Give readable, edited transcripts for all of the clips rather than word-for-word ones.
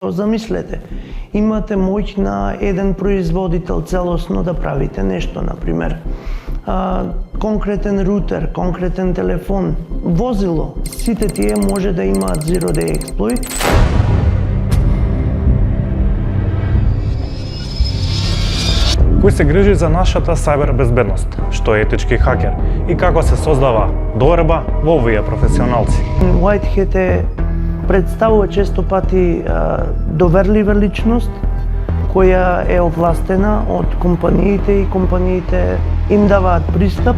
Замислете, имате моќ на еден производител целосно да правите нешто, например, конкретен рутер, конкретен телефон, возило, сите тие може да имаат Zero Day Exploit. Кој се грижи за нашата сајбер безбедност, што е етички хакер и како се создава доверба во овие професионалци. White-Hat представува често пати доверлива личност која е овластена од компаниите и компаниите им даваат пристап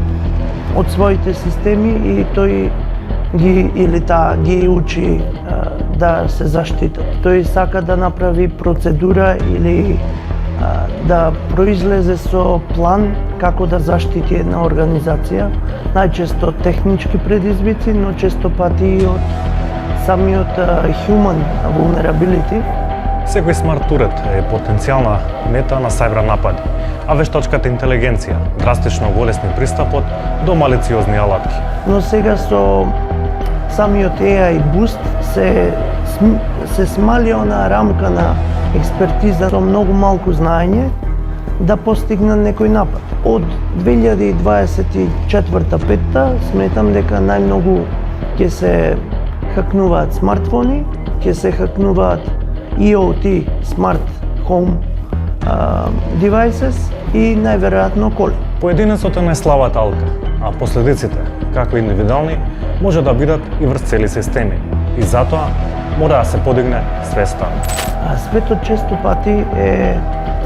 од своите системи и тој ги учи да се заштитат. Тој сака да направи процедура или да произлезе со план како да заштити една организација, најчесто технички предизвици, но често пати и од самиот human vulnerability. Секој смарт уред е потенцијална мета на сајбер напади, а вештачката интелигенција драстично го олесни пристапот до малициозни алатки. Но сега со самиот AI Boost се смали онаа рамка на експертиза со многу малку знаење да постигна некој напад. Од 2024-5 сметам дека најмногу ќе се хакнуваат смартфони, ќе се хакнуваат IoT, Smart Home devices и најверојатно коли. Поединецот е најслабата алка, а последиците, како индивидуални, може да бидат и врз цели системи. И затоа мора да се подигне свеста. Светот често пати е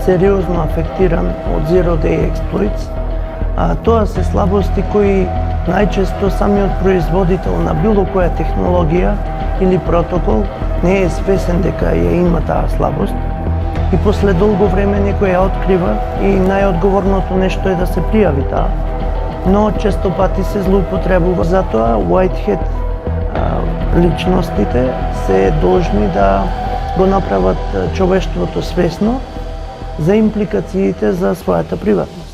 сериозно афектиран од Zero Day Exploits, тоа се слабости кои најчесто самиот производител на било која технологија или протокол не е свесен дека ја има таа слабост и после долго време некој ја открива и најодговорното нешто е да се пријави таа, но често пати се злоупотребува. Затоа White-Hat личностите се должни да го направат човештвото свесно за импликациите за својата приватност.